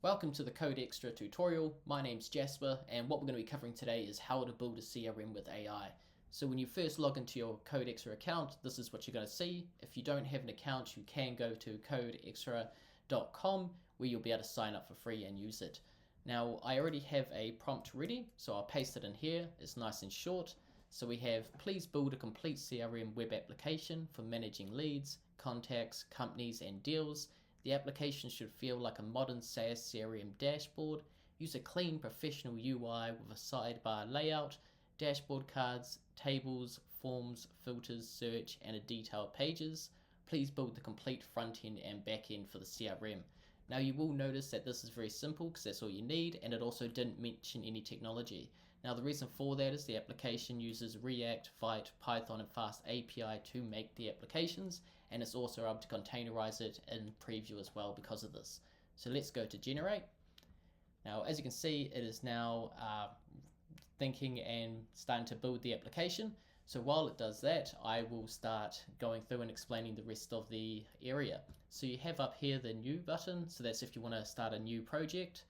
Welcome to the Codexirra tutorial. My name's Jasper, and what we're going to be covering today is how to build a CRM with AI. So when you first log into your Codexirra account, this is what you're going to see. If you don't have an account, you can go to codexirra.com where you'll be able to sign up for free and use it. Now, I already have a prompt ready, so I'll paste it in here. It's nice and short. So we have, please build a complete CRM web application for managing leads, contacts, companies, and deals. The application should feel like a modern SaaS CRM dashboard. Use a clean professional UI with a sidebar layout, dashboard cards, tables, forms, filters, search, and a detailed pages. Please build the complete front end and back end for the CRM. Now you will notice that this is very simple because that's all you need, and it also didn't mention any technology. Now the reason for that is the application uses React, Vite, Python, and Fast API to make the applications, and it's also able to containerize it in preview as well because of this. So let's go to generate. Now as you can see, it is now thinking and starting to build the application. So while it does that, I will start going through and explaining the rest of the area. So you have up here the new button, so that's if you want to start a new project.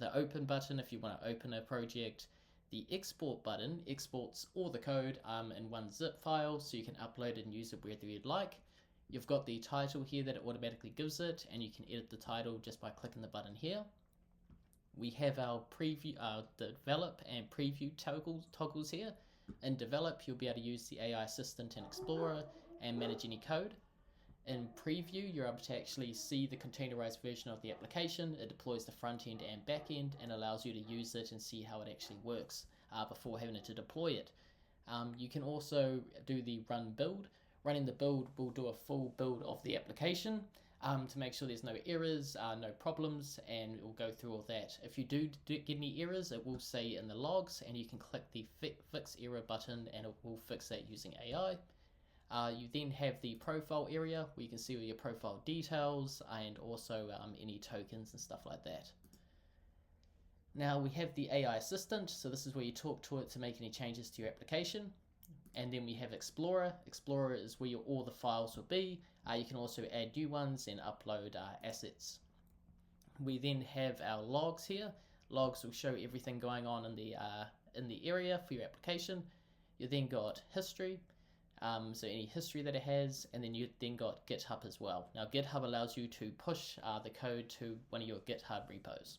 The open button if you want to open a project. The export button exports all the code in one zip file, so you can upload it and use it wherever you'd like. You've got the title here that it automatically gives it, and you can edit the title just by clicking the button here. We have our preview, develop and preview toggles here. In develop, you'll be able to use the AI assistant in Explorer and manage any code. In preview, you're able to actually see the containerized version of the application. It deploys the front end and back end and allows you to use it and see how it actually works before having to deploy it. You can also do the run build. Running the build will do a full build of the application to make sure there's no errors, no problems, and it will go through all that. If you do get any errors, it will say in the logs, and you can click the fix error button and it will fix that using AI. You then have the profile area where you can see all your profile details and also any tokens and stuff like that. Now we have the AI assistant, so this is where you talk to it to make any changes to your application. And then we have Explorer. Explorer is where all the files will be. You can also add new ones and upload assets. We then have our logs here. Logs will show everything going on in the area for your application. You then got history. So any history that it has, and then you then got GitHub as well. Now GitHub allows you to push the code to one of your GitHub repos.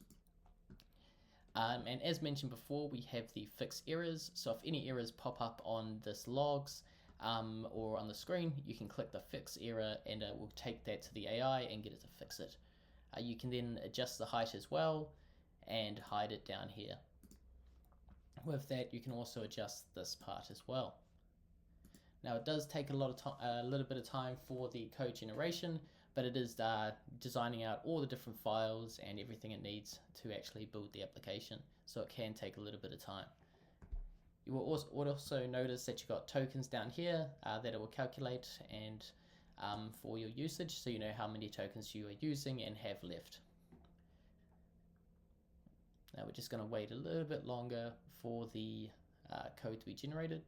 And as mentioned before, we have the fix errors. So if any errors pop up on this logs or on the screen, you can click the fix error and it will take that to the AI and get it to fix it. You can then adjust the height as well and hide it down here. With that, you can also adjust this part as well. Now it does take a little bit of time for the code generation, but it is designing out all the different files and everything it needs to actually build the application, so it can take a little bit of time. You will also notice that you've got tokens down here that it will calculate and for your usage, so you know how many tokens you are using and have left. Now we're just going to wait a little bit longer for the code to be generated.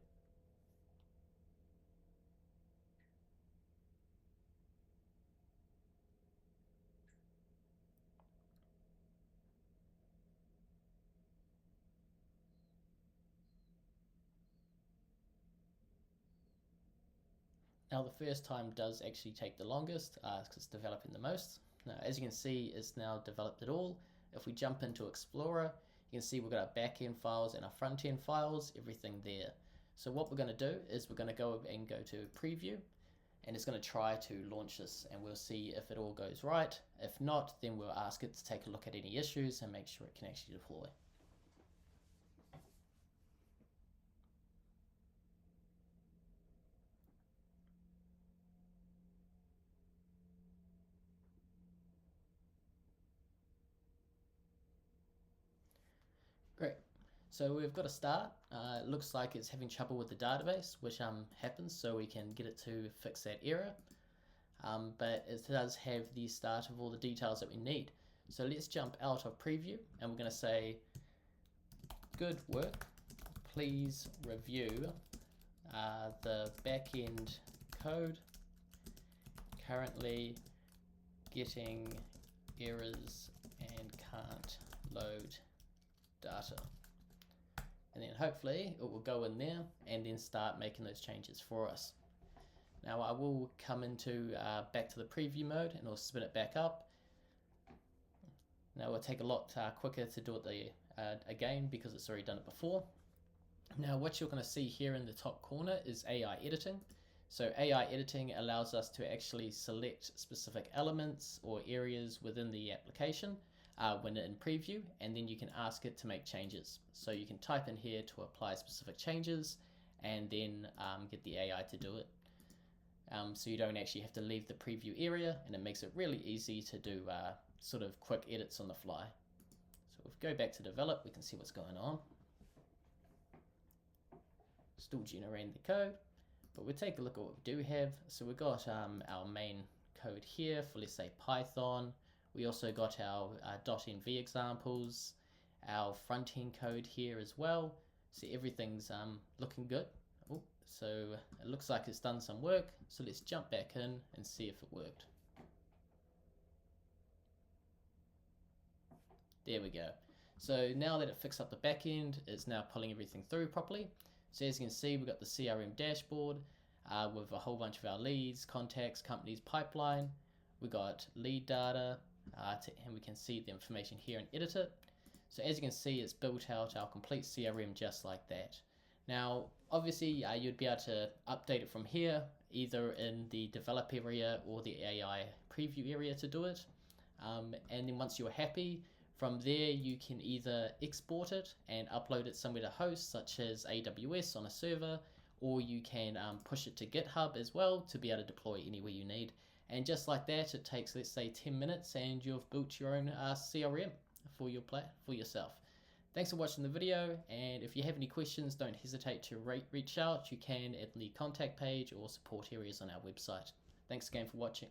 Now the first time does actually take the longest because it's developing the most. Now as you can see, it's now developed it all. If we jump into Explorer, you can see we've got our back-end files and our front-end files, everything there. So what we're going to do is we're going to go to preview, and it's going to try to launch this, and we'll see if it all goes right. If not, then we'll ask it to take a look at any issues and make sure it can actually deploy. Great. So we've got a start. It looks like it's having trouble with the database, which happens, so we can get it to fix that error. But it does have the start of all the details that we need. So let's jump out of preview, and we're going to say, good work. Please review the backend code. Currently getting errors and and can't load data. And then hopefully it will go in there and then start making those changes for us. Now I will come into back to the preview mode and I'll spin it back up. Now it will take a lot quicker to do it again because it's already done it before. Now what you're going to see here in the top corner is AI editing. So AI editing allows us to actually select specific elements or areas within the application when in preview, and then you can ask it to make changes. So you can type in here to apply specific changes and then get the AI to do it. So you don't actually have to leave the preview area, and it makes it really easy to do sort of quick edits on the fly. So if we go back to develop, we can see what's going on. Still generating the code, but we'll take a look at what we do have. So we've got our main code here for, let's say, Python. We also got our .env examples, our front-end code here as well. So everything's looking good. Ooh, so it looks like it's done some work. So let's jump back in and see if it worked. There we go. So now that it fixed up the back end, it's now pulling everything through properly. So as you can see, we've got the CRM dashboard with a whole bunch of our leads, contacts, companies, pipeline. We got lead data, and we can see the information here and edit it. So as you can see, it's built out our complete CRM just like that. Now, obviously, you'd be able to update it from here, either in the develop area or the AI preview area to do it. And then once you're happy, from there you can either export it and upload it somewhere to host, such as AWS on a server, or you can push it to GitHub as well to be able to deploy anywhere you need. And just like that, it takes, let's say, 10 minutes and you've built your own CRM for yourself. Thanks for watching the video, and if you have any questions, don't hesitate to reach out. You can at the contact page or support areas on our website. Thanks again for watching.